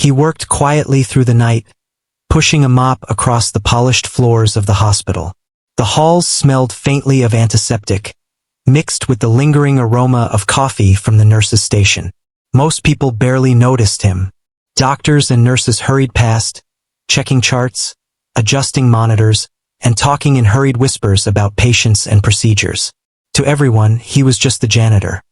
He worked quietly through the night, pushing a mop across the polished floors of the hospital. The halls smelled faintly of antiseptic, mixed with the lingering aroma of coffee from the nurse's station. Most people barely noticed him. Doctors and nurses hurried past, checking charts, adjusting monitors, and talking in hurried whispers about patients and procedures. To everyone, he was just the janitor.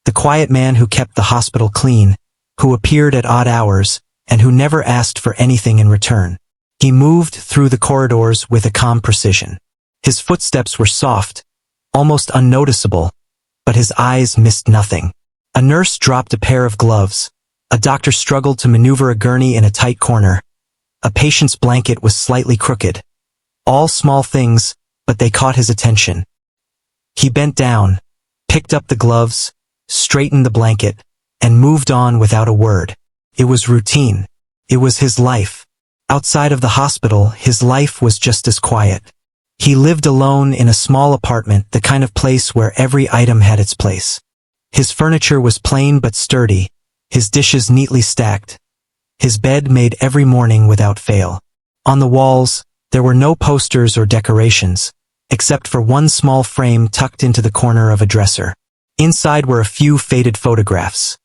The quiet man who kept the hospital clean, who appeared at odd hours, and who never asked for anything in return. He moved through the corridors with a calm precision. His footsteps were soft, almost unnoticeable, but his eyes missed nothing. A nurse dropped a pair of gloves. A doctor struggled to maneuver a gurney in a tight corner. A patient's blanket was slightly crooked. All small things, but they caught his attention. He bent down, picked up the gloves, straightened the blanket, and moved on without a word. It was routine. It was his life. Outside of the hospital, his life was just as quiet. He lived alone in a small apartment, the kind of place where every item had its place. His furniture was plain but sturdy, his dishes neatly stacked. His bed made every morning without fail. On the walls, there were no posters or decorations, except for one small frame tucked into the corner of a dresser. Inside were a few faded photographs.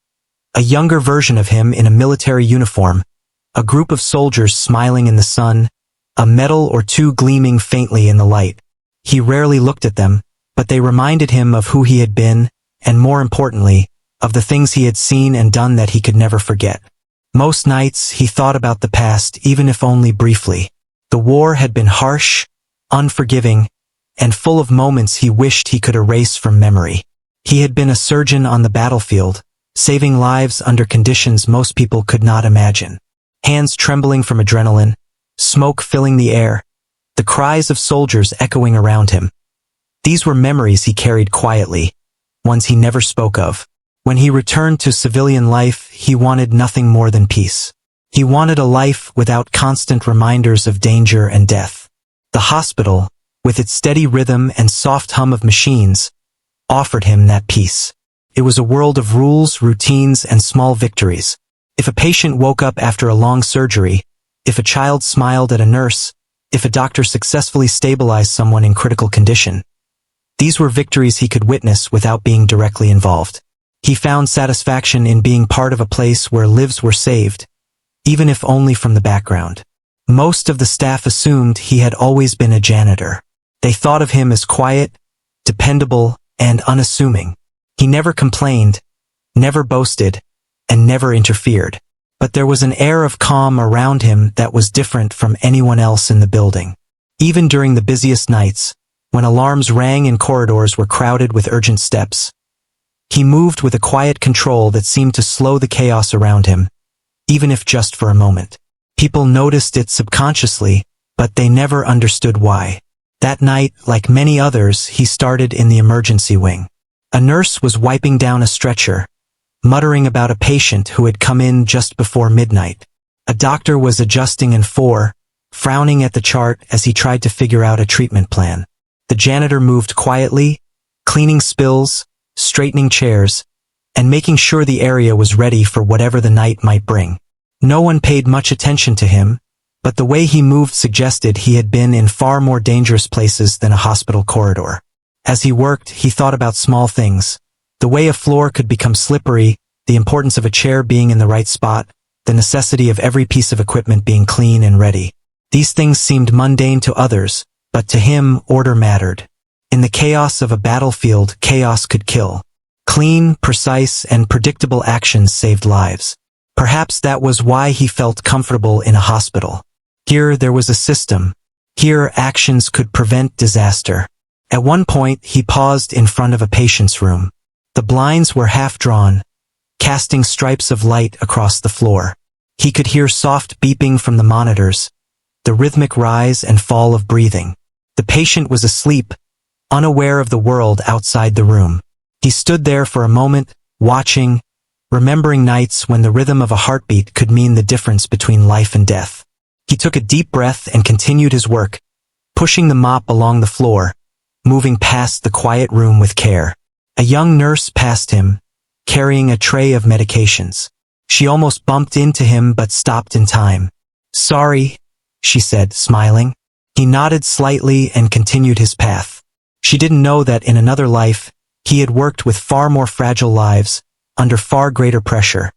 A younger version of him in a military uniform, a group of soldiers smiling in the sun, a medal or two gleaming faintly in the light. He rarely looked at them, but they reminded him of who he had been, and more importantly, of the things he had seen and done that he could never forget. Most nights he thought about the past, even if only briefly. The war had been harsh, unforgiving, and full of moments he wished he could erase from memory. He had been a surgeon on the battlefield, saving lives under conditions most people could not imagine. Hands trembling from adrenaline, smoke filling the air, the cries of soldiers echoing around him. These were memories he carried quietly, ones he never spoke of. When he returned to civilian life, he wanted nothing more than peace. He wanted a life without constant reminders of danger and death. The hospital, with its steady rhythm and soft hum of machines, offered him that peace. It was a world of rules, routines, and small victories. If a patient woke up after a long surgery, if a child smiled at a nurse, if a doctor successfully stabilized someone in critical condition, these were victories he could witness without being directly involved. He found satisfaction in being part of a place where lives were saved, even if only from the background. Most of the staff assumed he had always been a janitor. They thought of him as quiet, dependable, and unassuming. He never complained, never boasted, and never interfered. But there was an air of calm around him that was different from anyone else in the building. Even during the busiest nights, when alarms rang and corridors were crowded with urgent steps, he moved with a quiet control that seemed to slow the chaos around him, even if just for a moment. People noticed it subconsciously, but they never understood why. That night, like many others, he started in the emergency wing. A nurse was wiping down a stretcher, muttering about a patient who had come in just before midnight. A doctor was adjusting an IV, frowning at the chart as he tried to figure out a treatment plan. The janitor moved quietly, cleaning spills, straightening chairs, and making sure the area was ready for whatever the night might bring. No one paid much attention to him, but the way he moved suggested he had been in far more dangerous places than a hospital corridor. As he worked, he thought about small things. The way a floor could become slippery, the importance of a chair being in the right spot, the necessity of every piece of equipment being clean and ready. These things seemed mundane to others, but to him, order mattered. In the chaos of a battlefield, chaos could kill. Clean, precise, and predictable actions saved lives. Perhaps that was why he felt comfortable in a hospital. Here there was a system. Here actions could prevent disaster. At one point, he paused in front of a patient's room. The blinds were half drawn, casting stripes of light across the floor. He could hear soft beeping from the monitors, the rhythmic rise and fall of breathing. The patient was asleep, unaware of the world outside the room. He stood there for a moment, watching, remembering nights when the rhythm of a heartbeat could mean the difference between life and death. He took a deep breath and continued his work, pushing the mop along the floor, moving past the quiet room with care. A young nurse passed him, carrying a tray of medications. She almost bumped into him but stopped in time. "Sorry," she said, smiling. He nodded slightly and continued his path. She didn't know that in another life, he had worked with far more fragile lives, under far greater pressure,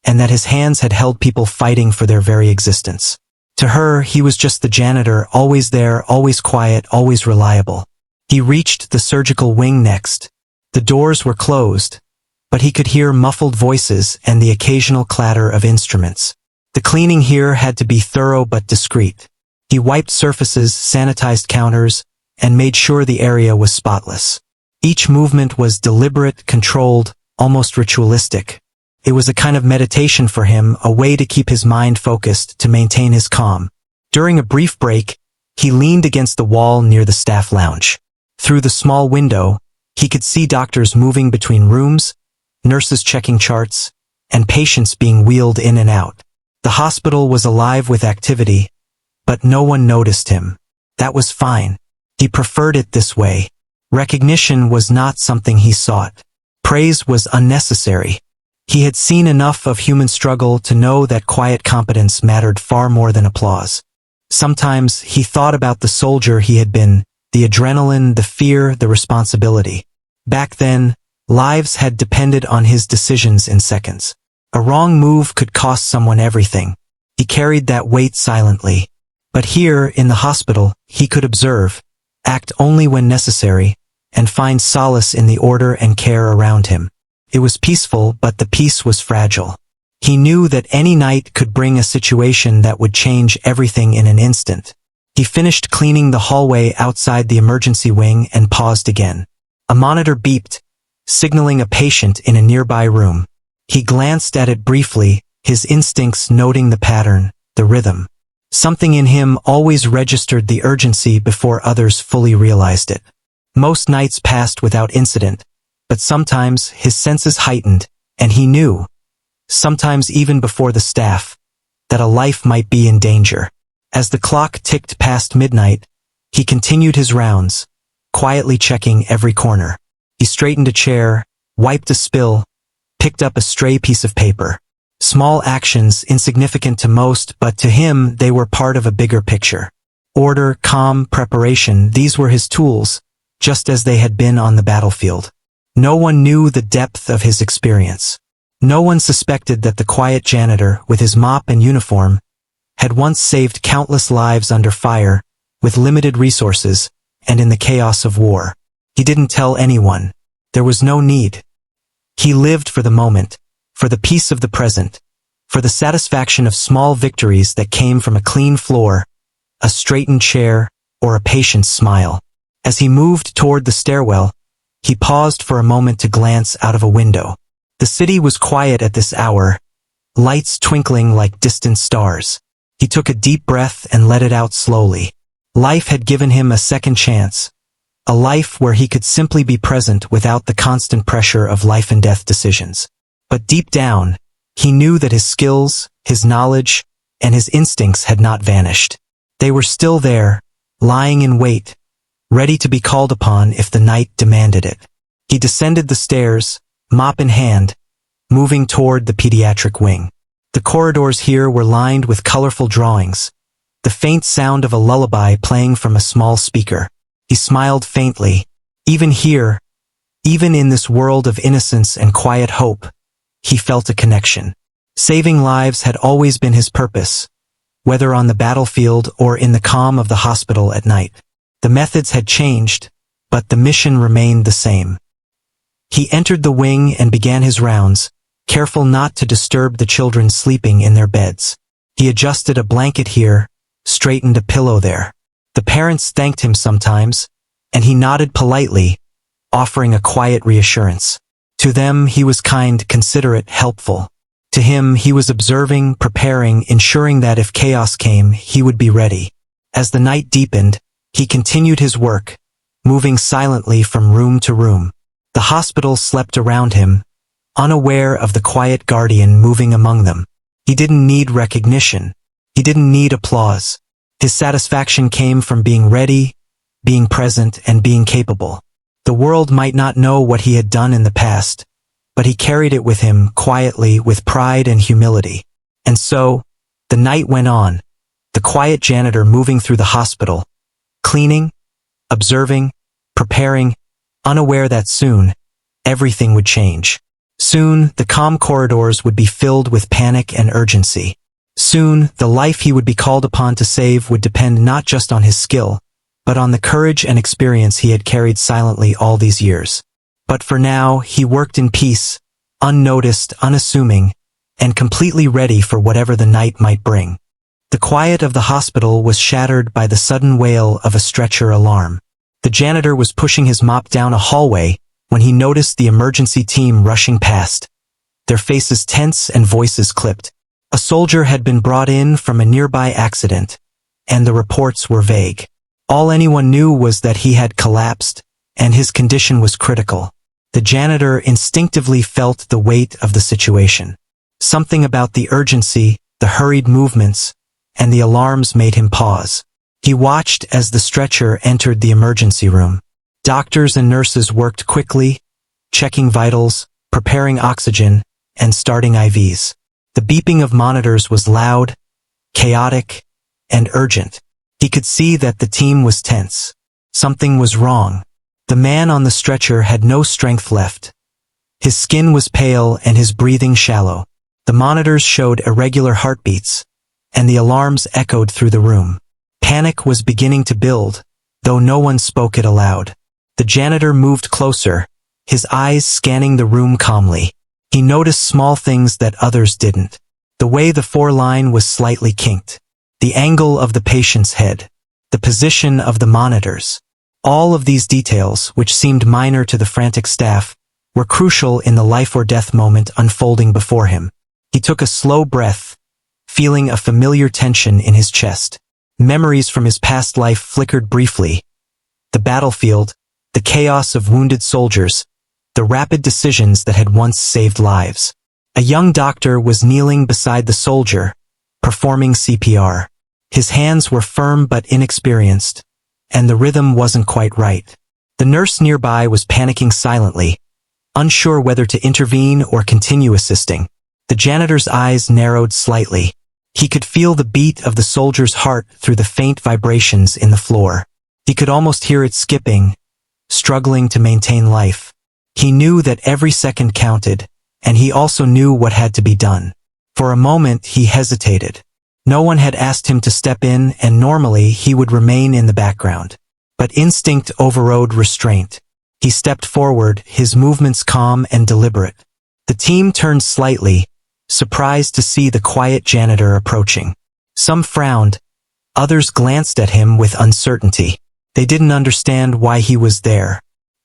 and that his hands had held people fighting for their very existence. To her, he was just the janitor, always there, always quiet, always reliable. He reached the surgical wing next. The doors were closed, but he could hear muffled voices and the occasional clatter of instruments. The cleaning here had to be thorough but discreet. He wiped surfaces, sanitized counters, and made sure the area was spotless. Each movement was deliberate, controlled, almost ritualistic. It was a kind of meditation for him, a way to keep his mind focused, to maintain his calm. During a brief break, he leaned against the wall near the staff lounge. Through the small window, he could see doctors moving between rooms, nurses checking charts, and patients being wheeled in and out. The hospital was alive with activity, but no one noticed him. That was fine. He preferred it this way. Recognition was not something he sought. Praise was unnecessary. He had seen enough of human struggle to know that quiet competence mattered far more than applause. Sometimes he thought about the soldier he had been, the adrenaline, the fear, the responsibility. Back then, lives had depended on his decisions in seconds. A wrong move could cost someone everything. He carried that weight silently. But here, in the hospital, he could observe, act only when necessary, and find solace in the order and care around him. It was peaceful, but the peace was fragile. He knew that any night could bring a situation that would change everything in an instant. He finished cleaning the hallway outside the emergency wing and paused again. A monitor beeped, signaling a patient in a nearby room. He glanced at it briefly, his instincts noting the pattern, the rhythm. Something in him always registered the urgency before others fully realized it. Most nights passed without incident, but sometimes his senses heightened, and he knew, sometimes even before the staff, that a life might be in danger. As the clock ticked past midnight, he continued his rounds, quietly checking every corner. He straightened a chair, wiped a spill, picked up a stray piece of paper. Small actions, insignificant to most, but to him they were part of a bigger picture. Order, calm, preparation, these were his tools, just as they had been on the battlefield. No one knew the depth of his experience. No one suspected that the quiet janitor, with his mop and uniform, had once saved countless lives under fire, with limited resources, and in the chaos of war. He didn't tell anyone. There was no need. He lived for the moment, for the peace of the present, for the satisfaction of small victories that came from a clean floor, a straightened chair, or a patient's smile. As he moved toward the stairwell, he paused for a moment to glance out of a window. The city was quiet at this hour, lights twinkling like distant stars. He took a deep breath and let it out slowly. Life had given him a second chance, a life where he could simply be present without the constant pressure of life and death decisions. But deep down, he knew that his skills, his knowledge, and his instincts had not vanished. They were still there, lying in wait, ready to be called upon if the night demanded it. He descended the stairs, mop in hand, moving toward the pediatric wing. The corridors here were lined with colorful drawings, the faint sound of a lullaby playing from a small speaker. He smiled faintly. Even here, even in this world of innocence and quiet hope, he felt a connection. Saving lives had always been his purpose, whether on the battlefield or in the calm of the hospital at night. The methods had changed, but the mission remained the same. He entered the wing and began his rounds, careful not to disturb the children sleeping in their beds. He adjusted a blanket here, straightened a pillow there. The parents thanked him sometimes, and he nodded politely, offering a quiet reassurance. To them he was kind, considerate, helpful. To him he was observing, preparing, ensuring that if chaos came, he would be ready. As the night deepened, he continued his work, moving silently from room to room. The hospital slept around him, unaware of the quiet guardian moving among them. He didn't need recognition. He didn't need applause. His satisfaction came from being ready, being present, and being capable. The world might not know what he had done in the past, but he carried it with him quietly with pride and humility. And so, the night went on, the quiet janitor moving through the hospital, cleaning, observing, preparing, unaware that soon, everything would change. Soon, the calm corridors would be filled with panic and urgency. Soon, the life he would be called upon to save would depend not just on his skill, but on the courage and experience he had carried silently all these years. But for now, he worked in peace, unnoticed, unassuming, and completely ready for whatever the night might bring. The quiet of the hospital was shattered by the sudden wail of a stretcher alarm. The janitor was pushing his mop down a hallway when he noticed the emergency team rushing past, their faces tense and voices clipped. A soldier had been brought in from a nearby accident, and the reports were vague. All anyone knew was that he had collapsed, and his condition was critical. The janitor instinctively felt the weight of the situation. Something about the urgency, the hurried movements, and the alarms made him pause. He watched as the stretcher entered the emergency room. Doctors and nurses worked quickly, checking vitals, preparing oxygen, and starting IVs. The beeping of monitors was loud, chaotic, and urgent. He could see that the team was tense. Something was wrong. The man on the stretcher had no strength left. His skin was pale and his breathing shallow. The monitors showed irregular heartbeats, and the alarms echoed through the room. Panic was beginning to build, though no one spoke it aloud. The janitor moved closer, his eyes scanning the room calmly. He noticed small things that others didn't. The way the four-line was slightly kinked, the angle of the patient's head, the position of the monitors. All of these details, which seemed minor to the frantic staff, were crucial in the life-or-death moment unfolding before him. He took a slow breath, feeling a familiar tension in his chest. Memories from his past life flickered briefly. The battlefield, the chaos of wounded soldiers, the rapid decisions that had once saved lives. A young doctor was kneeling beside the soldier, performing CPR. His hands were firm but inexperienced, and the rhythm wasn't quite right. The nurse nearby was panicking silently, unsure whether to intervene or continue assisting. The janitor's eyes narrowed slightly. He could feel the beat of the soldier's heart through the faint vibrations in the floor. He could almost hear it skipping, struggling to maintain life. He knew that every second counted, and he also knew what had to be done. For a moment he hesitated. No one had asked him to step in, and normally he would remain in the background. But instinct overrode restraint. He stepped forward, his movements calm and deliberate. The team turned slightly, surprised to see the quiet janitor approaching. Some frowned, others glanced at him with uncertainty. They didn't understand why he was there.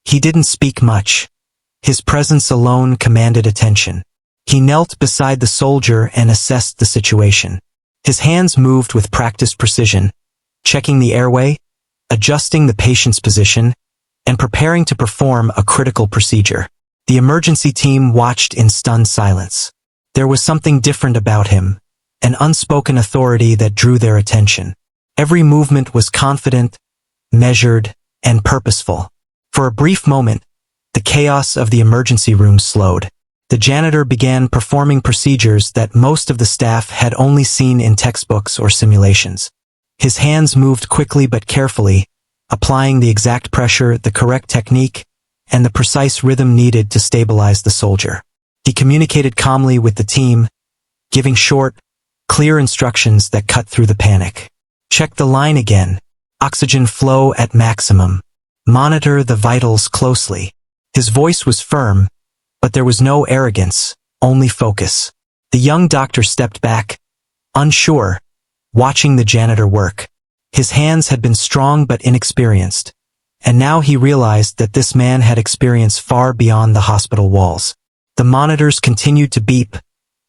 He didn't speak much. His presence alone commanded attention. He knelt beside the soldier and assessed the situation. His hands moved with practiced precision, checking the airway, adjusting the patient's position, and preparing to perform a critical procedure. The emergency team watched in stunned silence. There was something different about him, an unspoken authority that drew their attention. Every movement was confident, measured, and purposeful. For a brief moment, the chaos of the emergency room slowed. The janitor began performing procedures that most of the staff had only seen in textbooks or simulations. His hands moved quickly but carefully, applying the exact pressure, the correct technique, and the precise rhythm needed to stabilize the soldier. He communicated calmly with the team, giving short, clear instructions that cut through the panic. Check the line again. Oxygen flow at maximum. Monitor the vitals closely. His voice was firm, but there was no arrogance, only focus. The young doctor stepped back, unsure, watching the janitor work. His hands had been strong but inexperienced, and now he realized that this man had experience far beyond the hospital walls. The monitors continued to beep,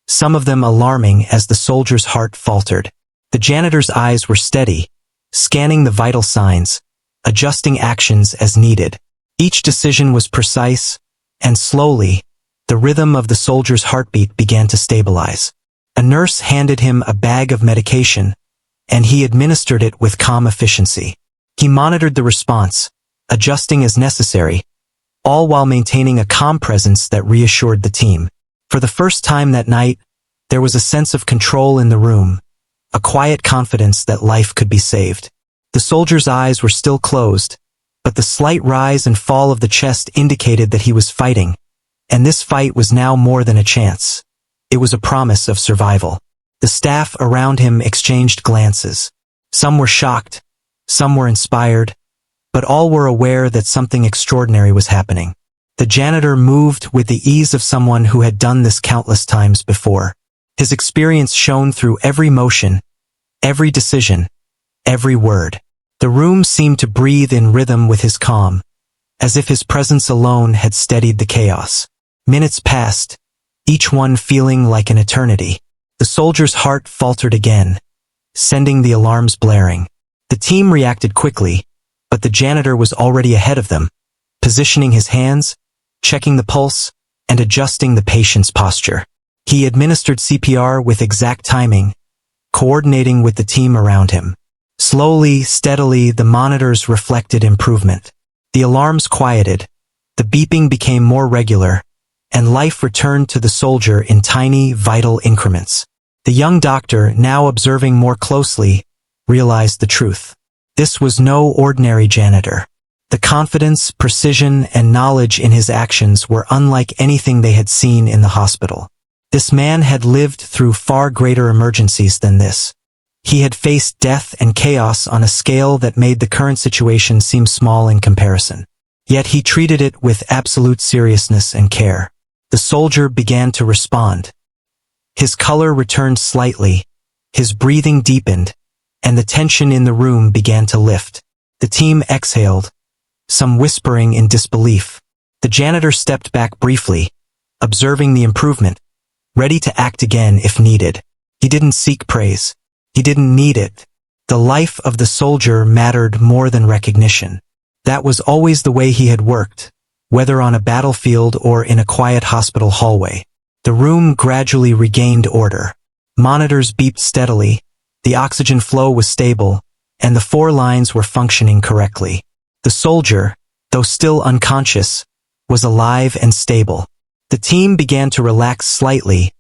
some of them alarming as the soldier's heart faltered. The janitor's eyes were steady, scanning the vital signs, adjusting actions as needed. Each decision was precise, and slowly, the rhythm of the soldier's heartbeat began to stabilize. A nurse handed him a bag of medication, and he administered it with calm efficiency. He monitored the response, adjusting as necessary, all while maintaining a calm presence that reassured the team. For the first time that night, there was a sense of control in the room, a quiet confidence that life could be saved. The soldier's eyes were still closed, but the slight rise and fall of the chest indicated that he was fighting, and this fight was now more than a chance. It was a promise of survival. The staff around him exchanged glances. Some were shocked, some were inspired, but all were aware that something extraordinary was happening. The janitor moved with the ease of someone who had done this countless times before. His experience shone through every motion, every decision, every word. The room seemed to breathe in rhythm with his calm, as if his presence alone had steadied the chaos. Minutes passed, each one feeling like an eternity. The soldier's heart faltered again, sending the alarms blaring. The team reacted quickly, but the janitor was already ahead of them, positioning his hands, checking the pulse, and adjusting the patient's posture. He administered CPR with exact timing, coordinating with the team around him. Slowly, steadily, the monitors reflected improvement. The alarms quieted, the beeping became more regular, and life returned to the soldier in tiny, vital increments. The young doctor, now observing more closely, realized the truth. This was no ordinary janitor. The confidence, precision, and knowledge in his actions were unlike anything they had seen in the hospital. This man had lived through far greater emergencies than this. He had faced death and chaos on a scale that made the current situation seem small in comparison. Yet he treated it with absolute seriousness and care. The soldier began to respond. His color returned slightly, his breathing deepened, and the tension in the room began to lift. The team exhaled, some whispering in disbelief. The janitor stepped back briefly, observing the improvement, ready to act again if needed. He didn't seek praise. He didn't need it. The life of the soldier mattered more than recognition. That was always the way he had worked, whether on a battlefield or in a quiet hospital hallway. The room gradually regained order. Monitors beeped steadily, the oxygen flow was stable, and the 4 lines were functioning correctly. The soldier, though still unconscious, was alive and stable. The team began to relax slightly,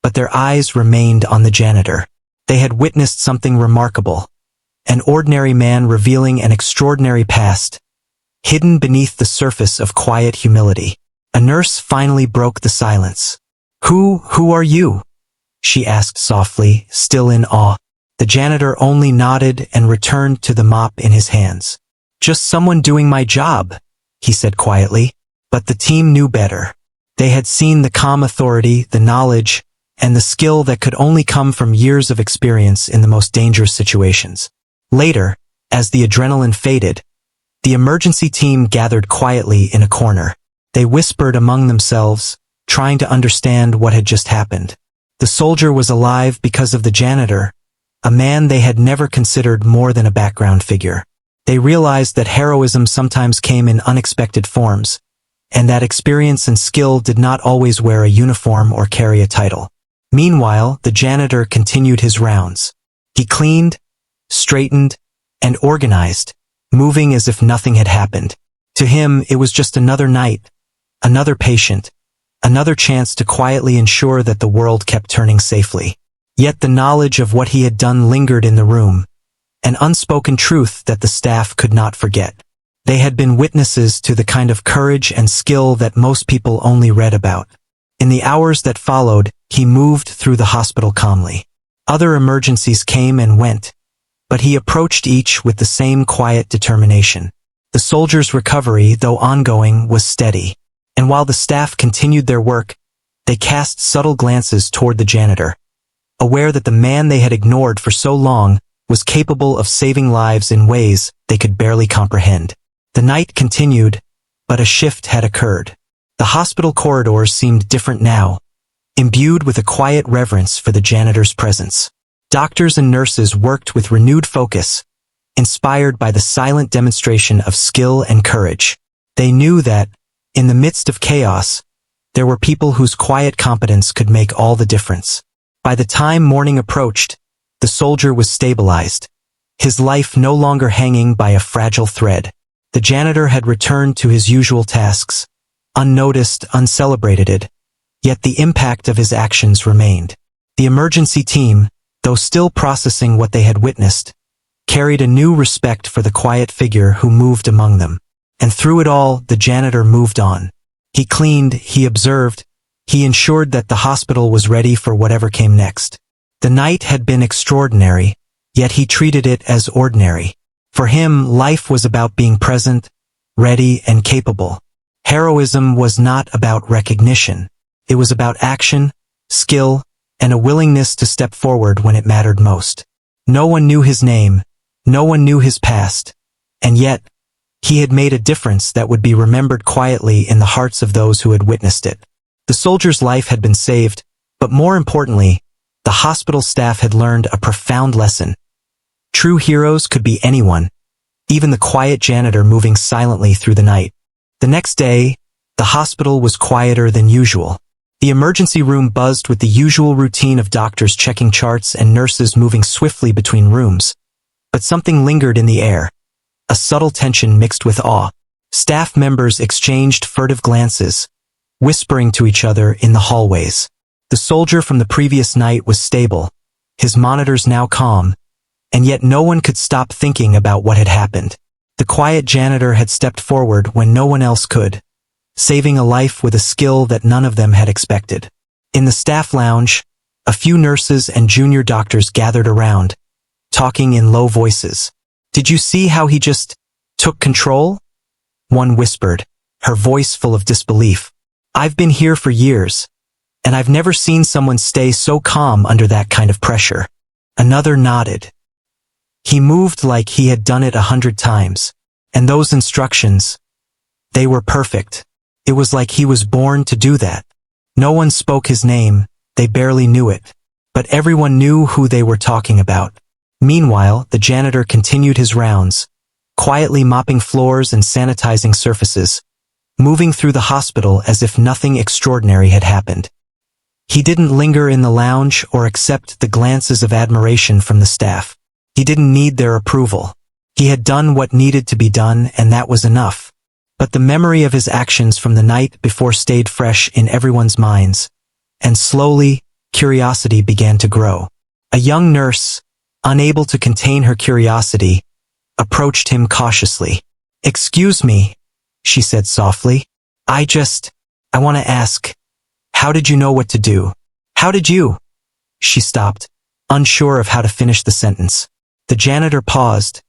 but their eyes remained on the janitor. They had witnessed something remarkable, an ordinary man revealing an extraordinary past, hidden beneath the surface of quiet humility. A nurse finally broke the silence. Who are you?" she asked softly, still in awe. The janitor only nodded and returned to the mop in his hands. "Just someone doing my job," he said quietly. But the team knew better. They had seen the calm authority, the knowledge, and the skill that could only come from years of experience in the most dangerous situations. Later, as the adrenaline faded, the emergency team gathered quietly in a corner. They whispered among themselves, trying to understand what had just happened. The soldier was alive because of the janitor, a man they had never considered more than a background figure. They realized that heroism sometimes came in unexpected forms, and that experience and skill did not always wear a uniform or carry a title. Meanwhile, the janitor continued his rounds. He cleaned, straightened, and organized, moving as if nothing had happened. To him, it was just another night, another patient, another chance to quietly ensure that the world kept turning safely. Yet the knowledge of what he had done lingered in the room, an unspoken truth that the staff could not forget. They had been witnesses to the kind of courage and skill that most people only read about. In the hours that followed, he moved through the hospital calmly. Other emergencies came and went, but he approached each with the same quiet determination. The soldier's recovery, though ongoing, was steady. And while the staff continued their work, they cast subtle glances toward the janitor, aware that the man they had ignored for so long was capable of saving lives in ways they could barely comprehend. The night continued, but a shift had occurred. The hospital corridors seemed different now, imbued with a quiet reverence for the janitor's presence. Doctors and nurses worked with renewed focus, inspired by the silent demonstration of skill and courage. They knew that, in the midst of chaos, there were people whose quiet competence could make all the difference. By the time morning approached, the soldier was stabilized, his life no longer hanging by a fragile thread. The janitor had returned to his usual tasks, unnoticed, uncelebrated, yet the impact of his actions remained. The emergency team, though still processing what they had witnessed, carried a new respect for the quiet figure who moved among them. And through it all, the janitor moved on. He cleaned, he observed, he ensured that the hospital was ready for whatever came next. The night had been extraordinary, yet he treated it as ordinary. For him, life was about being present, ready, and capable. Heroism was not about recognition. It was about action, skill, and a willingness to step forward when it mattered most. No one knew his name, no one knew his past, and yet, he had made a difference that would be remembered quietly in the hearts of those who had witnessed it. The soldier's life had been saved, but more importantly, the hospital staff had learned a profound lesson. True heroes could be anyone, even the quiet janitor moving silently through the night. The next day, the hospital was quieter than usual. The emergency room buzzed with the usual routine of doctors checking charts and nurses moving swiftly between rooms. But something lingered in the air. A subtle tension mixed with awe. Staff members exchanged furtive glances, whispering to each other in the hallways. The soldier from the previous night was stable, his monitors now calm, and yet no one could stop thinking about what had happened. The quiet janitor had stepped forward when no one else could, saving a life with a skill that none of them had expected. In the staff lounge, a few nurses and junior doctors gathered around, talking in low voices. "Did you see how he just took control?" One whispered, her voice full of disbelief. "I've been here for years, and I've never seen someone stay so calm under that kind of pressure." Another nodded. "He moved like he had done it 100 times. And those instructions, they were perfect. It was like he was born to do that." No one spoke his name, they barely knew it. But everyone knew who they were talking about. Meanwhile, the janitor continued his rounds, quietly mopping floors and sanitizing surfaces, moving through the hospital as if nothing extraordinary had happened. He didn't linger in the lounge or accept the glances of admiration from the staff. He didn't need their approval. He had done what needed to be done, and that was enough. But the memory of his actions from the night before stayed fresh in everyone's minds, and slowly, curiosity began to grow. A young nurse, unable to contain her curiosity, approached him cautiously. "Excuse me," she said softly. I want to ask, how did you know what to do? How did you?" She stopped, unsure of how to finish the sentence. The janitor paused,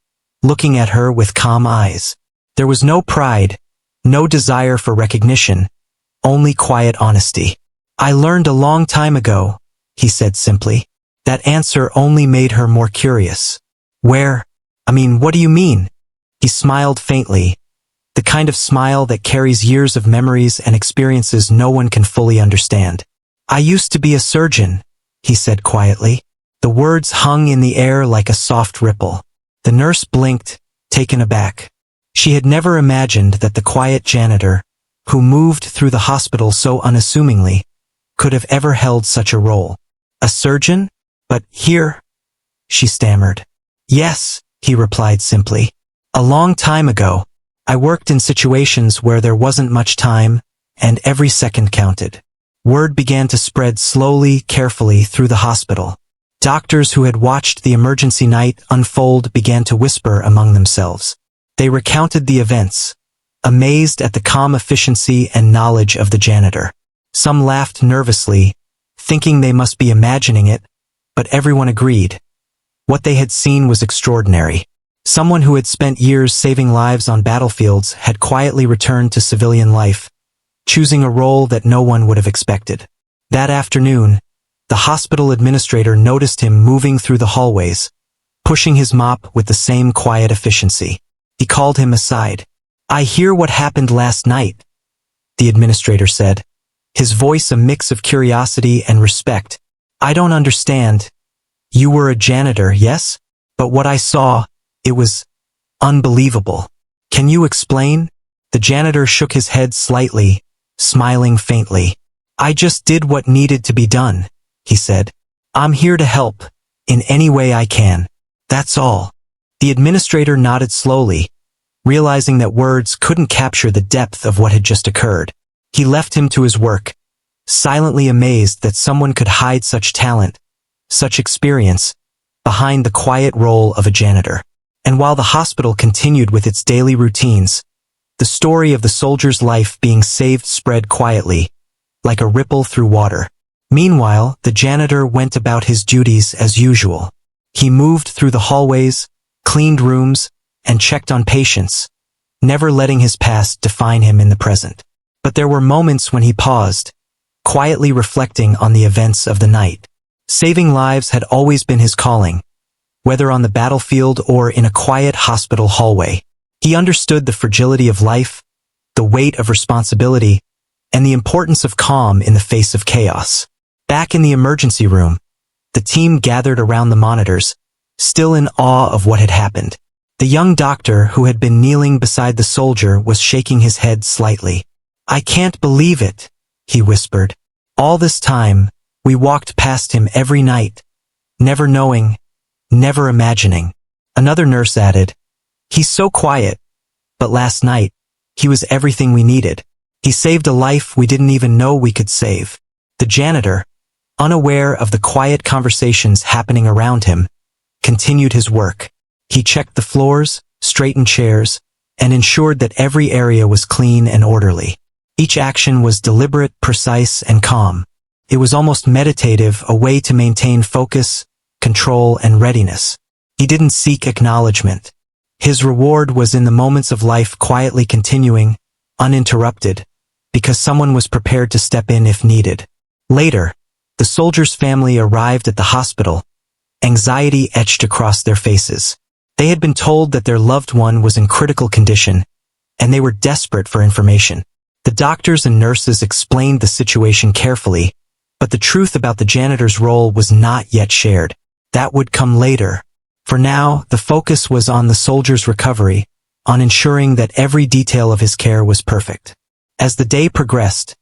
looking at her with calm eyes. There was no pride, no desire for recognition, only quiet honesty. "I learned a long time ago," he said simply. That answer only made her more curious. What do you mean?" He smiled faintly, the kind of smile that carries years of memories and experiences no one can fully understand. "I used to be a surgeon," he said quietly. The words hung in the air like a soft ripple. The nurse blinked, taken aback. She had never imagined that the quiet janitor, who moved through the hospital so unassumingly, could have ever held such a role. "A surgeon? But here?" she stammered. "Yes," he replied simply. "A long time ago. I worked in situations where there wasn't much time, and every second counted." Word began to spread slowly, carefully through the hospital. Doctors who had watched the emergency night unfold began to whisper among themselves. They recounted the events, amazed at the calm efficiency and knowledge of the janitor. Some laughed nervously, thinking they must be imagining it, but everyone agreed. What they had seen was extraordinary. Someone who had spent years saving lives on battlefields had quietly returned to civilian life, choosing a role that no one would have expected. That afternoon, the hospital administrator noticed him moving through the hallways, pushing his mop with the same quiet efficiency. He called him aside. "I hear what happened last night," the administrator said, his voice a mix of curiosity and respect. "I don't understand. You were a janitor, yes? But what I saw, it was unbelievable. Can you explain?" The janitor shook his head slightly, smiling faintly. "I just did what needed to be done," he said. "I'm here to help, in any way I can. That's all." The administrator nodded slowly, realizing that words couldn't capture the depth of what had just occurred. He left him to his work, silently amazed that someone could hide such talent, such experience, behind the quiet role of a janitor. And while the hospital continued with its daily routines, the story of the soldier's life being saved spread quietly, like a ripple through water. Meanwhile, the janitor went about his duties as usual. He moved through the hallways, cleaned rooms, and checked on patients, never letting his past define him in the present. But there were moments when he paused, quietly reflecting on the events of the night. Saving lives had always been his calling, whether on the battlefield or in a quiet hospital hallway. He understood the fragility of life, the weight of responsibility, and the importance of calm in the face of chaos. Back in the emergency room, the team gathered around the monitors, still in awe of what had happened. The young doctor who had been kneeling beside the soldier was shaking his head slightly. "I can't believe it," he whispered. "All this time, we walked past him every night, never knowing, never imagining." Another nurse added, "He's so quiet, but last night, he was everything we needed. He saved a life we didn't even know we could save." The janitor, unaware of the quiet conversations happening around him, continued his work. He checked the floors, straightened chairs, and ensured that every area was clean and orderly. Each action was deliberate, precise, and calm. It was almost meditative, a way to maintain focus, control, and readiness. He didn't seek acknowledgement. His reward was in the moments of life quietly continuing, uninterrupted, because someone was prepared to step in if needed. Later, the soldier's family arrived at the hospital, anxiety etched across their faces. They had been told that their loved one was in critical condition, and they were desperate for information. The doctors and nurses explained the situation carefully, but the truth about the janitor's role was not yet shared. That would come later. For now, the focus was on the soldier's recovery, on ensuring that every detail of his care was perfect. As the day progressed,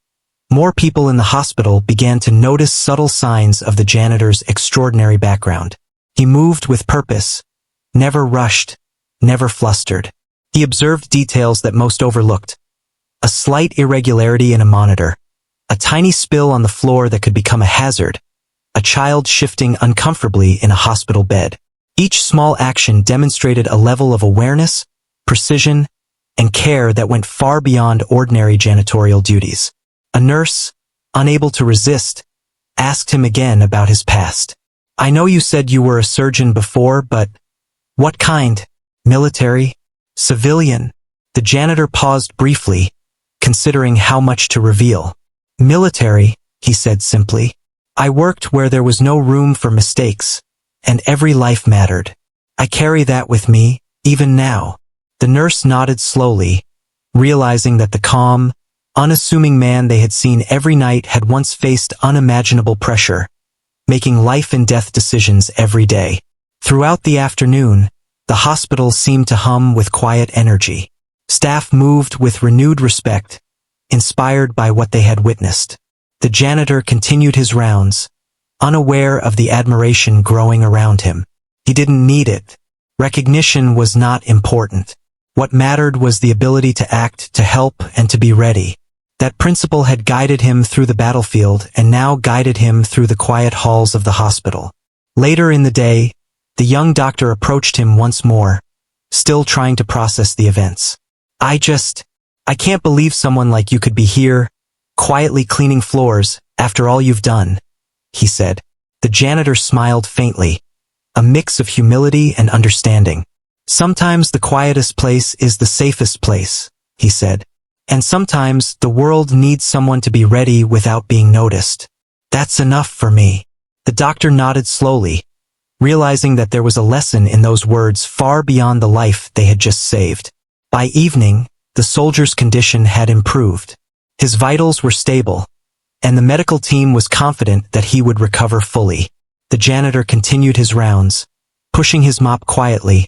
more people in the hospital began to notice subtle signs of the janitor's extraordinary background. He moved with purpose, never rushed, never flustered. He observed details that most overlooked. A slight irregularity in a monitor, a tiny spill on the floor that could become a hazard, a child shifting uncomfortably in a hospital bed. Each small action demonstrated a level of awareness, precision, and care that went far beyond ordinary janitorial duties. A nurse, unable to resist, asked him again about his past. "I know you said you were a surgeon before, but what kind? Military? Civilian?" The janitor paused briefly, considering how much to reveal. "Military," he said simply. "I worked where there was no room for mistakes, and every life mattered. I carry that with me, even now." The nurse nodded slowly, realizing that the calm, unassuming man they had seen every night had once faced unimaginable pressure, making life and death decisions every day. Throughout the afternoon, the hospital seemed to hum with quiet energy. Staff moved with renewed respect, inspired by what they had witnessed. The janitor continued his rounds, unaware of the admiration growing around him. He didn't need it. Recognition was not important. What mattered was the ability to act, to help, and to be ready. That principle had guided him through the battlefield and now guided him through the quiet halls of the hospital. Later in the day, the young doctor approached him once more, still trying to process the events. I can't believe someone like you could be here, quietly cleaning floors, after all you've done," he said. The janitor smiled faintly, a mix of humility and understanding. "Sometimes the quietest place is the safest place," he said. "And sometimes the world needs someone to be ready without being noticed. That's enough for me." The doctor nodded slowly, realizing that there was a lesson in those words far beyond the life they had just saved. By evening, the soldier's condition had improved. His vitals were stable, and the medical team was confident that he would recover fully. The janitor continued his rounds, pushing his mop quietly,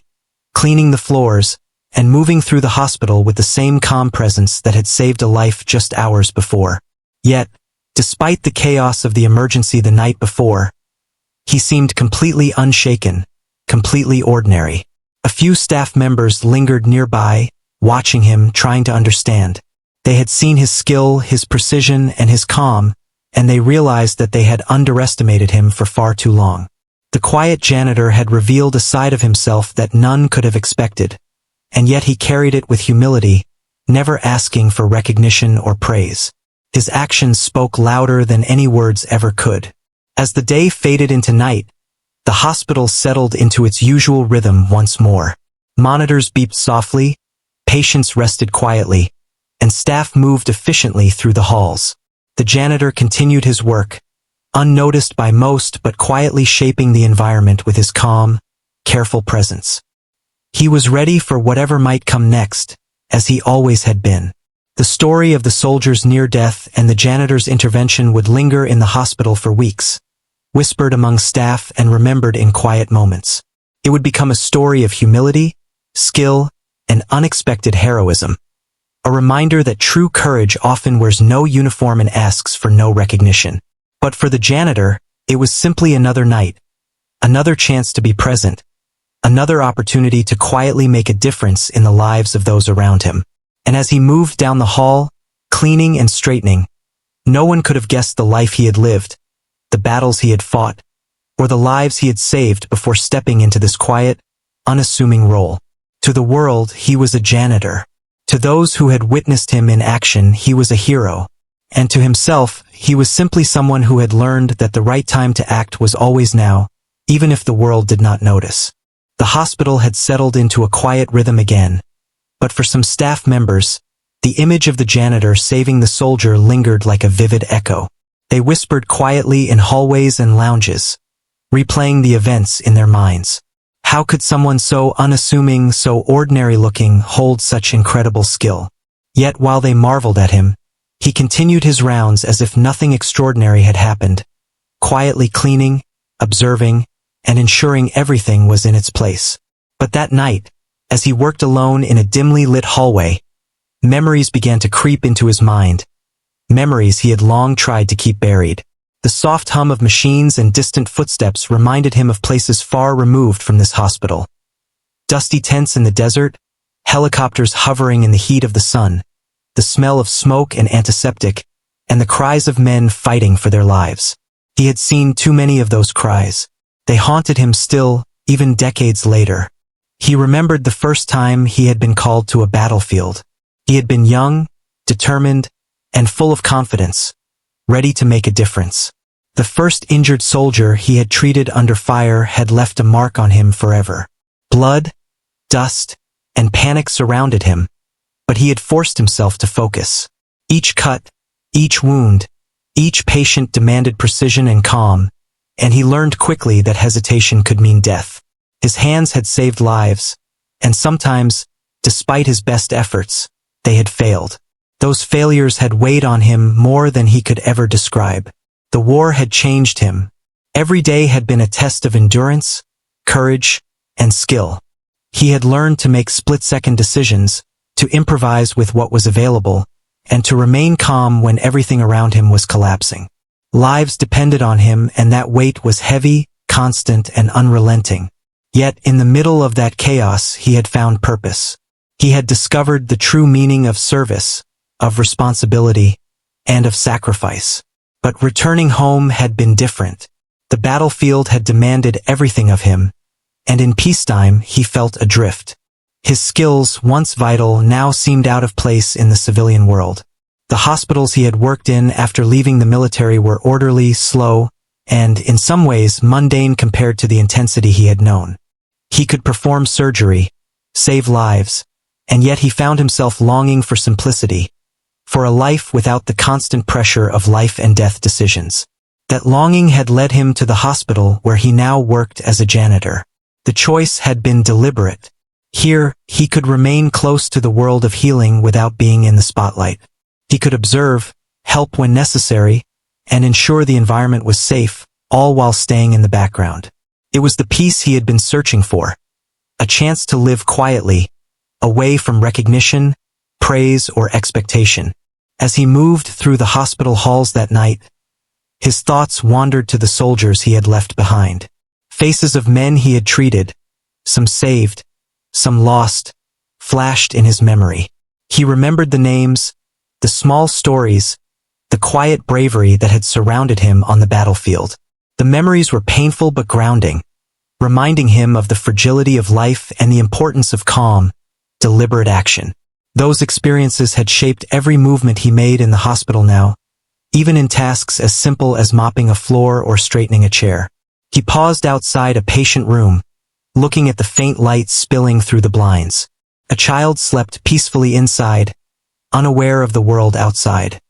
cleaning the floors, and moving through the hospital with the same calm presence that had saved a life just hours before. Yet, despite the chaos of the emergency the night before, he seemed completely unshaken, completely ordinary. A few staff members lingered nearby, watching him, trying to understand. They had seen his skill, his precision, and his calm, and they realized that they had underestimated him for far too long. The quiet janitor had revealed a side of himself that none could have expected, and yet he carried it with humility, never asking for recognition or praise. His actions spoke louder than any words ever could. As the day faded into night, the hospital settled into its usual rhythm once more. Monitors beeped softly, patients rested quietly, and staff moved efficiently through the halls. The janitor continued his work, unnoticed by most but quietly shaping the environment with his calm, careful presence. He was ready for whatever might come next, as he always had been. The story of the soldier's near death and the janitor's intervention would linger in the hospital for weeks, whispered among staff and remembered in quiet moments. It would become a story of humility, skill, and unexpected heroism. A reminder that true courage often wears no uniform and asks for no recognition. But for the janitor, it was simply another night, another chance to be present, another opportunity to quietly make a difference in the lives of those around him. And as he moved down the hall, cleaning and straightening, no one could have guessed the life he had lived, the battles he had fought, or the lives he had saved before stepping into this quiet, unassuming role. To the world, he was a janitor. To those who had witnessed him in action, he was a hero. And to himself, he was simply someone who had learned that the right time to act was always now, even if the world did not notice. The hospital had settled into a quiet rhythm again, but for some staff members, the image of the janitor saving the soldier lingered like a vivid echo. They whispered quietly in hallways and lounges, replaying the events in their minds. How could someone so unassuming, so ordinary-looking, hold such incredible skill? Yet while they marveled at him, he continued his rounds as if nothing extraordinary had happened, quietly cleaning, observing, and ensuring everything was in its place. But that night, as he worked alone in a dimly lit hallway, memories began to creep into his mind, memories he had long tried to keep buried. The soft hum of machines and distant footsteps reminded him of places far removed from this hospital. Dusty tents in the desert, helicopters hovering in the heat of the sun, the smell of smoke and antiseptic, and the cries of men fighting for their lives. He had seen too many of those cries. They haunted him still, even decades later. He remembered the first time he had been called to a battlefield. He had been young, determined, and full of confidence, ready to make a difference. The first injured soldier he had treated under fire had left a mark on him forever. Blood, dust, and panic surrounded him, but he had forced himself to focus. Each cut, each wound, each patient demanded precision and calm, and he learned quickly that hesitation could mean death. His hands had saved lives, and sometimes, despite his best efforts, they had failed. Those failures had weighed on him more than he could ever describe. The war had changed him. Every day had been a test of endurance, courage, and skill. He had learned to make split-second decisions, to improvise with what was available, and to remain calm when everything around him was collapsing. Lives depended on him, and that weight was heavy, constant, and unrelenting. Yet, in the middle of that chaos, he had found purpose. He had discovered the true meaning of service, of responsibility, and of sacrifice. But returning home had been different. The battlefield had demanded everything of him, and in peacetime he felt adrift. His skills, once vital, now seemed out of place in the civilian world. The hospitals he had worked in after leaving the military were orderly, slow, and, in some ways, mundane compared to the intensity he had known. He could perform surgery, save lives, and yet he found himself longing for simplicity, for a life without the constant pressure of life and death decisions. That longing had led him to the hospital where he now worked as a janitor. The choice had been deliberate. Here, he could remain close to the world of healing without being in the spotlight. He could observe, help when necessary, and ensure the environment was safe, all while staying in the background. It was the peace he had been searching for, a chance to live quietly, away from recognition, praise, or expectation. As he moved through the hospital halls that night, his thoughts wandered to the soldiers he had left behind. Faces of men he had treated, some saved, some lost, flashed in his memory. He remembered the names, the small stories, the quiet bravery that had surrounded him on the battlefield. The memories were painful but grounding, reminding him of the fragility of life and the importance of calm, deliberate action. Those experiences had shaped every movement he made in the hospital now, even in tasks as simple as mopping a floor or straightening a chair. He paused outside a patient room, looking at the faint light spilling through the blinds. A child slept peacefully inside, unaware of the world outside.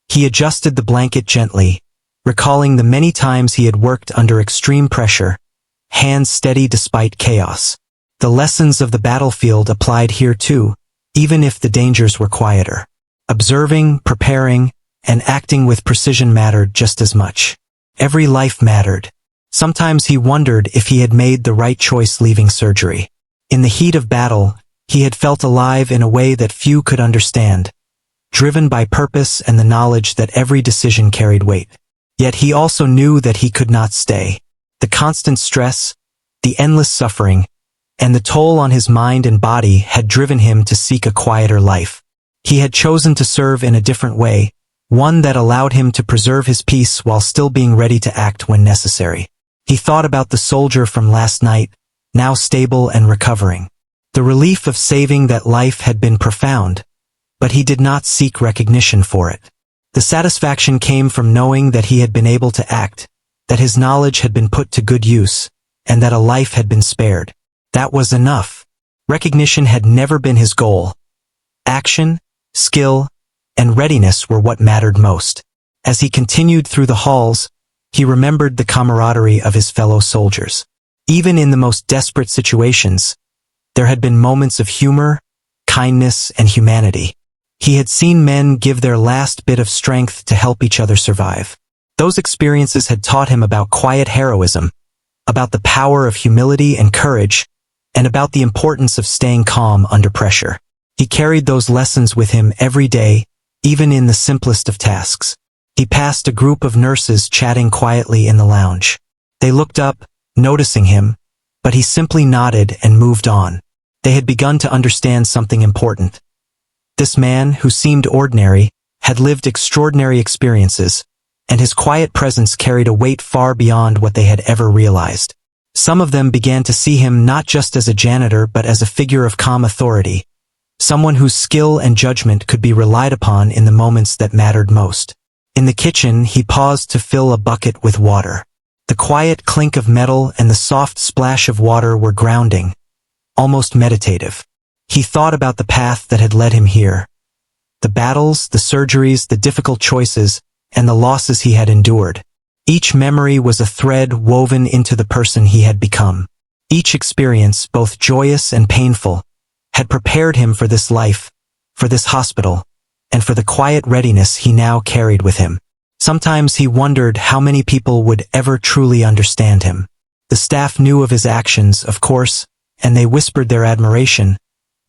He adjusted the blanket gently, recalling the many times he had worked under extreme pressure, hands steady despite chaos. The lessons of the battlefield applied here too, even if the dangers were quieter. Observing, preparing, and acting with precision mattered just as much. Every life mattered. Sometimes he wondered if he had made the right choice leaving surgery. In the heat of battle, he had felt alive in a way that few could understand, driven by purpose and the knowledge that every decision carried weight. Yet he also knew that he could not stay. The constant stress, the endless suffering, and the toll on his mind and body had driven him to seek a quieter life. He had chosen to serve in a different way, one that allowed him to preserve his peace while still being ready to act when necessary. He thought about the soldier from last night, now stable and recovering. The relief of saving that life had been profound, but he did not seek recognition for it. The satisfaction came from knowing that he had been able to act, that his knowledge had been put to good use, and that a life had been spared. That was enough. Recognition had never been his goal. Action, skill, and readiness were what mattered most. As he continued through the halls, he remembered the camaraderie of his fellow soldiers. Even in the most desperate situations, there had been moments of humor, kindness, and humanity. He had seen men give their last bit of strength to help each other survive. Those experiences had taught him about quiet heroism, about the power of humility and courage, and about the importance of staying calm under pressure. He carried those lessons with him every day, even in the simplest of tasks. He passed a group of nurses chatting quietly in the lounge. They looked up, noticing him, but he simply nodded and moved on. They had begun to understand something important. This man, who seemed ordinary, had lived extraordinary experiences, and his quiet presence carried a weight far beyond what they had ever realized. Some of them began to see him not just as a janitor but as a figure of calm authority, someone whose skill and judgment could be relied upon in the moments that mattered most. In the kitchen, he paused to fill a bucket with water. The quiet clink of metal and the soft splash of water were grounding, almost meditative. He thought about the path that had led him here. The battles, the surgeries, the difficult choices, and the losses he had endured. Each memory was a thread woven into the person he had become. Each experience, both joyous and painful, had prepared him for this life, for this hospital, and for the quiet readiness he now carried with him. Sometimes he wondered how many people would ever truly understand him. The staff knew of his actions, of course, and they whispered their admiration,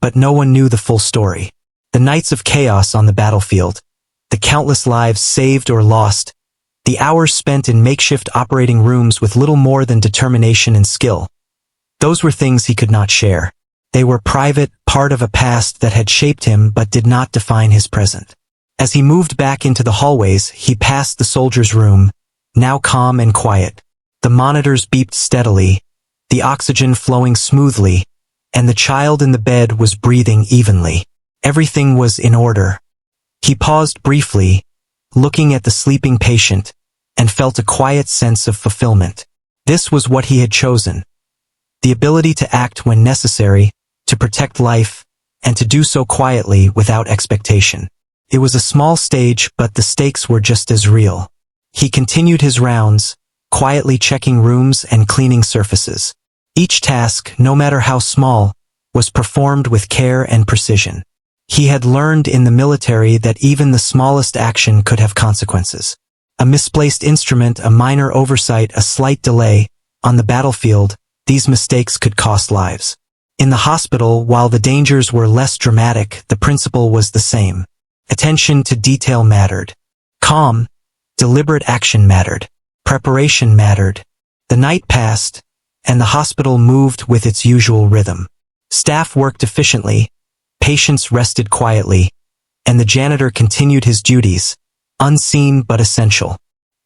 but no one knew the full story. The nights of chaos on the battlefield, the countless lives saved or lost, the hours spent in makeshift operating rooms with little more than determination and skill. Those were things he could not share. They were private, part of a past that had shaped him but did not define his present. As he moved back into the hallways, he passed the soldier's room, now calm and quiet. The monitors beeped steadily, the oxygen flowing smoothly, and the child in the bed was breathing evenly. Everything was in order. He paused briefly, looking at the sleeping patient, and felt a quiet sense of fulfillment. This was what he had chosen. The ability to act when necessary, to protect life, and to do so quietly without expectation. It was a small stage, but the stakes were just as real. He continued his rounds, quietly checking rooms and cleaning surfaces. Each task, no matter how small, was performed with care and precision. He had learned in the military that even the smallest action could have consequences. A misplaced instrument, a minor oversight, a slight delay. On the battlefield, these mistakes could cost lives. In the hospital, while the dangers were less dramatic, the principle was the same. Attention to detail mattered. Calm, deliberate action mattered. Preparation mattered. The night passed, and the hospital moved with its usual rhythm. Staff worked efficiently, patients rested quietly, and the janitor continued his duties, unseen but essential.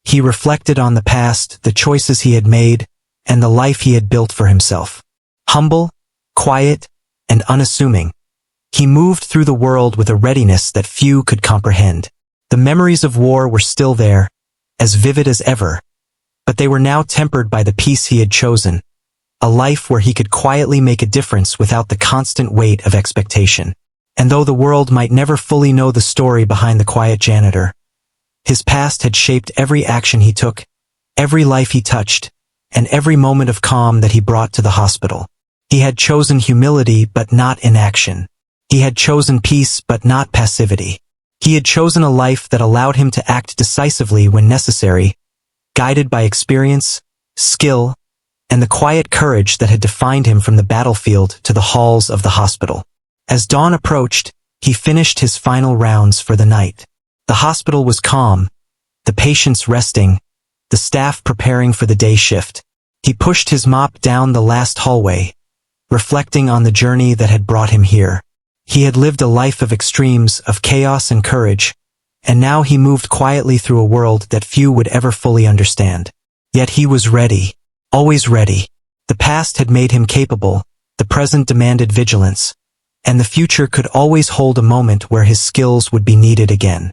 He reflected on the past, the choices he had made, and the life he had built for himself. Humble, quiet, and unassuming, he moved through the world with a readiness that few could comprehend. The memories of war were still there, as vivid as ever, but they were now tempered by the peace he had chosen, a life where he could quietly make a difference without the constant weight of expectation. And though the world might never fully know the story behind the quiet janitor, his past had shaped every action he took, every life he touched, and every moment of calm that he brought to the hospital. He had chosen humility but not inaction. He had chosen peace but not passivity. He had chosen a life that allowed him to act decisively when necessary, guided by experience, skill, and the quiet courage that had defined him from the battlefield to the halls of the hospital. As dawn approached, he finished his final rounds for the night. The hospital was calm, the patients resting, the staff preparing for the day shift. He pushed his mop down the last hallway, reflecting on the journey that had brought him here. He had lived a life of extremes, of chaos and courage, and now he moved quietly through a world that few would ever fully understand. Yet he was ready, always ready. The past had made him capable, the present demanded vigilance, and the future could always hold a moment where his skills would be needed again.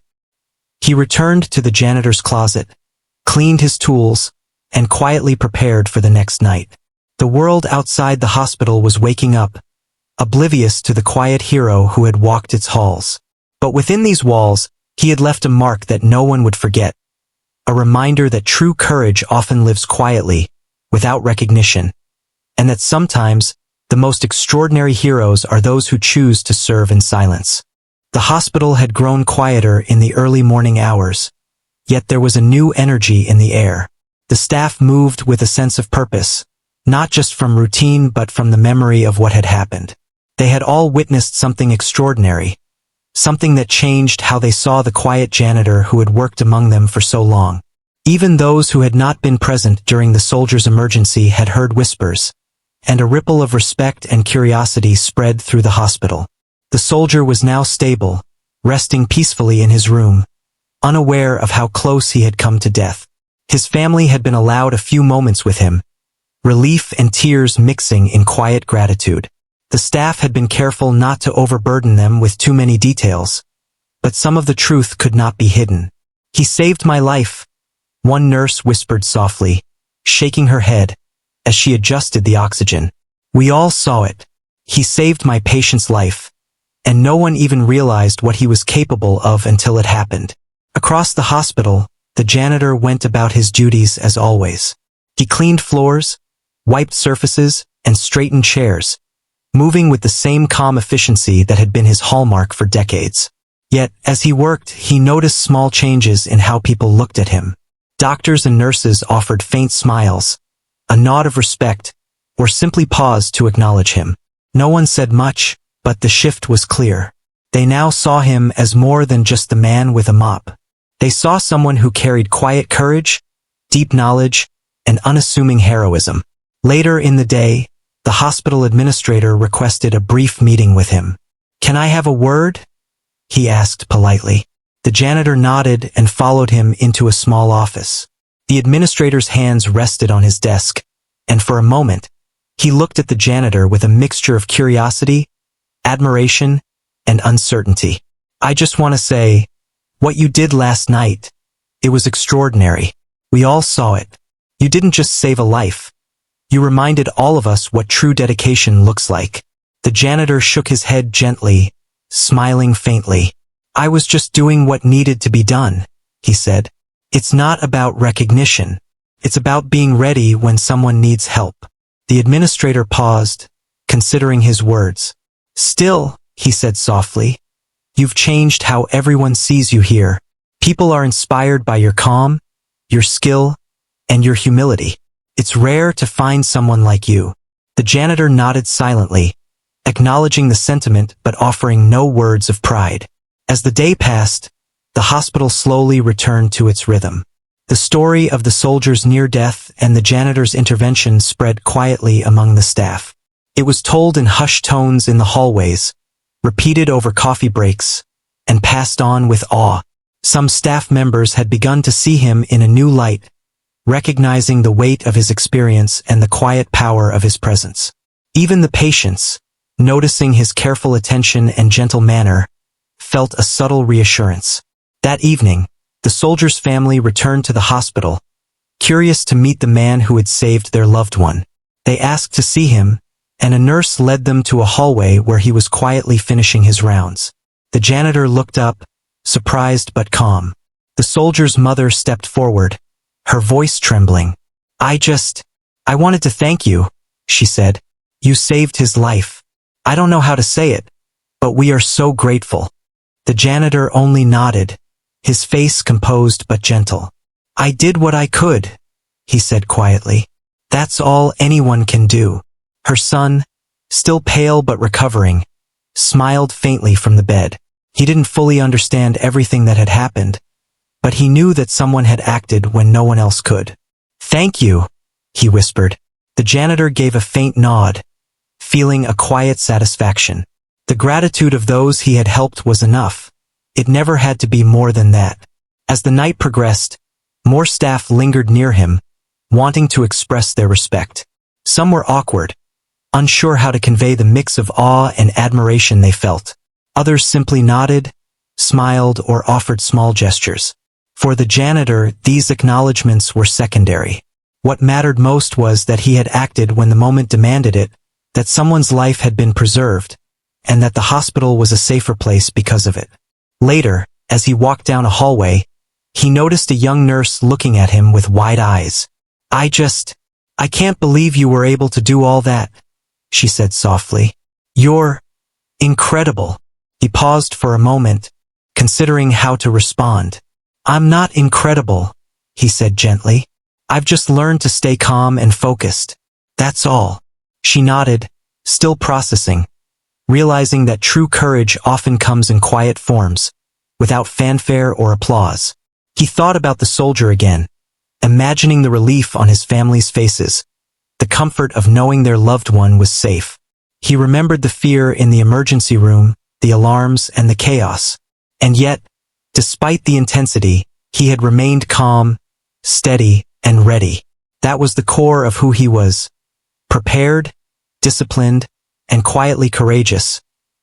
He returned to the janitor's closet, cleaned his tools, and quietly prepared for the next night. The world outside the hospital was waking up, oblivious to the quiet hero who had walked its halls. But within these walls, he had left a mark that no one would forget, a reminder that true courage often lives quietly, without recognition, and that sometimes the most extraordinary heroes are those who choose to serve in silence. The hospital had grown quieter in the early morning hours, yet there was a new energy in the air. The staff moved with a sense of purpose, not just from routine but from the memory of what had happened. They had all witnessed something extraordinary, something that changed how they saw the quiet janitor who had worked among them for so long. Even those who had not been present during the soldier's emergency had heard whispers, and a ripple of respect and curiosity spread through the hospital. The soldier was now stable, resting peacefully in his room, unaware of how close he had come to death. His family had been allowed a few moments with him, relief and tears mixing in quiet gratitude. The staff had been careful not to overburden them with too many details, but some of the truth could not be hidden. "He saved my life," one nurse whispered softly, shaking her head as she adjusted the oxygen. "We all saw it. He saved my patient's life, and no one even realized what he was capable of until it happened." Across the hospital, the janitor went about his duties as always. He cleaned floors, wiped surfaces, and straightened chairs, moving with the same calm efficiency that had been his hallmark for decades. Yet, as he worked, he noticed small changes in how people looked at him. Doctors and nurses offered faint smiles, a nod of respect, or simply paused to acknowledge him. No one said much, but the shift was clear. They now saw him as more than just the man with a mop. They saw someone who carried quiet courage, deep knowledge, and unassuming heroism. Later in the day, the hospital administrator requested a brief meeting with him. "Can I have a word?" he asked politely. The janitor nodded and followed him into a small office. The administrator's hands rested on his desk, and for a moment, he looked at the janitor with a mixture of curiosity, admiration, and uncertainty. "I just want to say, what you did last night, it was extraordinary. We all saw it. You didn't just save a life. You reminded all of us what true dedication looks like." The janitor shook his head gently, smiling faintly. "I was just doing what needed to be done," he said. "It's not about recognition. It's about being ready when someone needs help." The administrator paused, considering his words. "Still," he said softly, "you've changed how everyone sees you here. People are inspired by your calm, your skill, and your humility. It's rare to find someone like you." The janitor nodded silently, acknowledging the sentiment but offering no words of pride. As the day passed, the hospital slowly returned to its rhythm. The story of the soldier's near death and the janitor's intervention spread quietly among the staff. It was told in hushed tones in the hallways, repeated over coffee breaks, and passed on with awe. Some staff members had begun to see him in a new light, recognizing the weight of his experience and the quiet power of his presence. Even the patients, noticing his careful attention and gentle manner, felt a subtle reassurance. That evening, the soldier's family returned to the hospital, curious to meet the man who had saved their loved one. They asked to see him, and a nurse led them to a hallway where he was quietly finishing his rounds. The janitor looked up, surprised but calm. The soldier's mother stepped forward, her voice trembling. I wanted to thank you," she said. "You saved his life. I don't know how to say it, but we are so grateful." The janitor only nodded, his face composed but gentle. "I did what I could," he said quietly. "That's all anyone can do." Her son, still pale but recovering, smiled faintly from the bed. He didn't fully understand everything that had happened, but he knew that someone had acted when no one else could. "Thank you," he whispered. The janitor gave a faint nod, feeling a quiet satisfaction. The gratitude of those he had helped was enough. It never had to be more than that. As the night progressed, more staff lingered near him, wanting to express their respect. Some were awkward, unsure how to convey the mix of awe and admiration they felt. Others simply nodded, smiled, or offered small gestures. For the janitor, these acknowledgments were secondary. What mattered most was that he had acted when the moment demanded it, that someone's life had been preserved, and that the hospital was a safer place because of it. Later, as he walked down a hallway, he noticed a young nurse looking at him with wide eyes. I can't believe you were able to do all that," she said softly. "You're incredible." He paused for a moment, considering how to respond. "I'm not incredible," he said gently. "I've just learned to stay calm and focused. That's all." She nodded, still processing, realizing that true courage often comes in quiet forms, without fanfare or applause. He thought about the soldier again, imagining the relief on his family's faces, the comfort of knowing their loved one was safe. He remembered the fear in the emergency room, the alarms, and the chaos. And yet, despite the intensity, he had remained calm, steady, and ready. That was the core of who he was. Prepared, disciplined, and quietly courageous,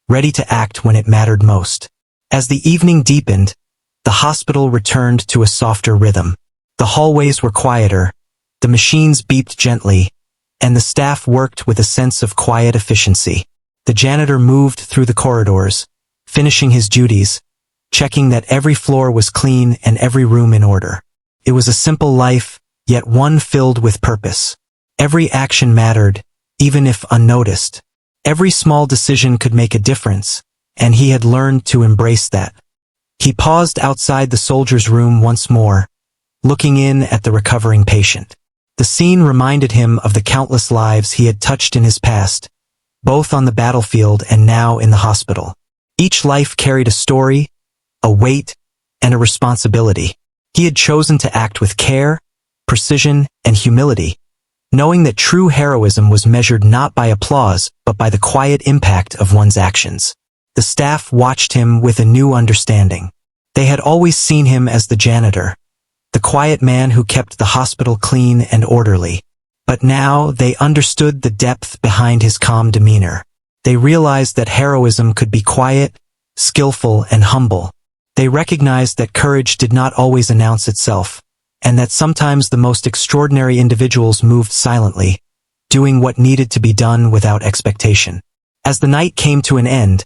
ready to act when it mattered most. As the evening deepened, the hospital returned to a softer rhythm. The hallways were quieter, the machines beeped gently, and the staff worked with a sense of quiet efficiency. The janitor moved through the corridors, finishing his duties, checking that every floor was clean and every room in order. It was a simple life, yet one filled with purpose. Every action mattered, even if unnoticed. Every small decision could make a difference, and he had learned to embrace that. He paused outside the soldier's room once more, looking in at the recovering patient. The scene reminded him of the countless lives he had touched in his past, both on the battlefield and now in the hospital. Each life carried a story, a weight, and a responsibility. He had chosen to act with care, precision, and humility, knowing that true heroism was measured not by applause but by the quiet impact of one's actions. The staff watched him with a new understanding. They had always seen him as the janitor, the quiet man who kept the hospital clean and orderly. But now they understood the depth behind his calm demeanor. They realized that heroism could be quiet, skillful, and humble. They recognized that courage did not always announce itself, and that sometimes the most extraordinary individuals moved silently, doing what needed to be done without expectation. As the night came to an end,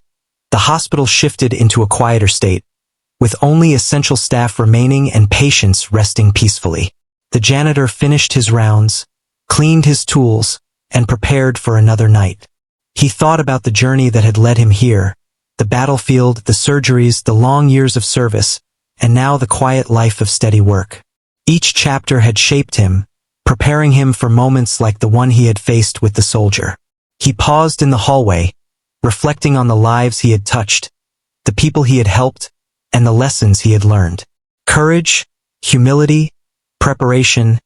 the hospital shifted into a quieter state, with only essential staff remaining and patients resting peacefully. The janitor finished his rounds, cleaned his tools, and prepared for another night. He thought about the journey that had led him here, the battlefield, the surgeries, the long years of service, and now the quiet life of steady work. Each chapter had shaped him, preparing him for moments like the one he had faced with the soldier. He paused in the hallway, reflecting on the lives he had touched, the people he had helped, and the lessons he had learned. Courage, humility, preparation,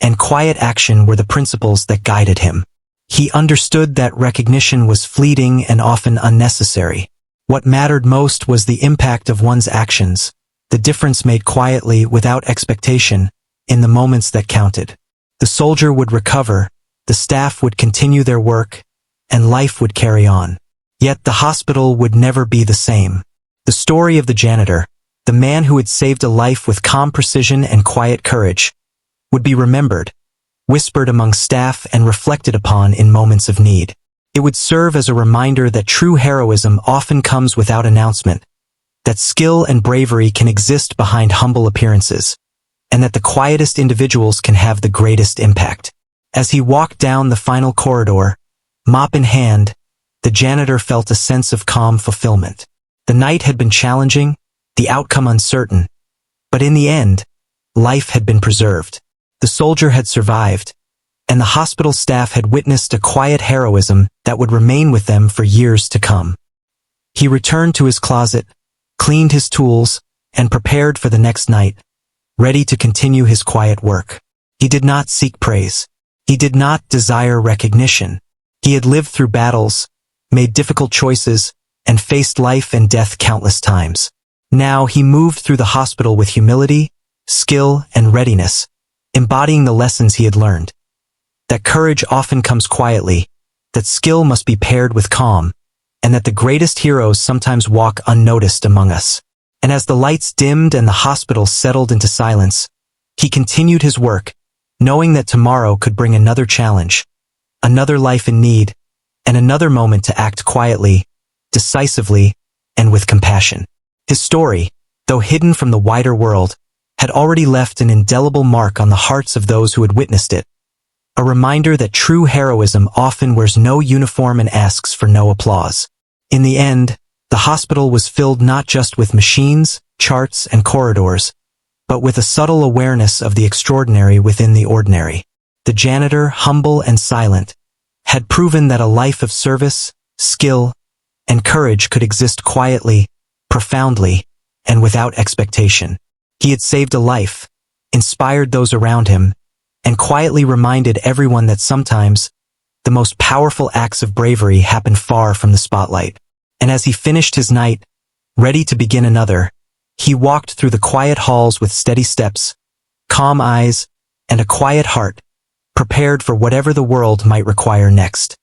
and quiet action were the principles that guided him. He understood that recognition was fleeting and often unnecessary. What mattered most was the impact of one's actions, the difference made quietly without expectation, in the moments that counted. The soldier would recover, the staff would continue their work, and life would carry on. Yet the hospital would never be the same. The story of the janitor, the man who had saved a life with calm precision and quiet courage, would be remembered, whispered among staff and reflected upon in moments of need. It would serve as a reminder that true heroism often comes without announcement, that skill and bravery can exist behind humble appearances, and that the quietest individuals can have the greatest impact. As he walked down the final corridor, mop in hand, the janitor felt a sense of calm fulfillment. The night had been challenging, the outcome uncertain, but in the end, life had been preserved. The soldier had survived, and the hospital staff had witnessed a quiet heroism that would remain with them for years to come. He returned to his closet, cleaned his tools, and prepared for the next night, ready to continue his quiet work. He did not seek praise. He did not desire recognition. He had lived through battles, made difficult choices, and faced life and death countless times. Now he moved through the hospital with humility, skill, and readiness, embodying the lessons he had learned. That courage often comes quietly, that skill must be paired with calm, and that the greatest heroes sometimes walk unnoticed among us. And as the lights dimmed and the hospital settled into silence, he continued his work, knowing that tomorrow could bring another challenge, another life in need, and another moment to act quietly, decisively, and with compassion. His story, though hidden from the wider world, had already left an indelible mark on the hearts of those who had witnessed it. A reminder that true heroism often wears no uniform and asks for no applause. In the end, the hospital was filled not just with machines, charts, and corridors, but with a subtle awareness of the extraordinary within the ordinary. The janitor, humble and silent, had proven that a life of service, skill, and courage could exist quietly, profoundly, and without expectation. He had saved a life, inspired those around him, and quietly reminded everyone that sometimes the most powerful acts of bravery happen far from the spotlight. And as he finished his night, ready to begin another, he walked through the quiet halls with steady steps, calm eyes, and a quiet heart, prepared for whatever the world might require next.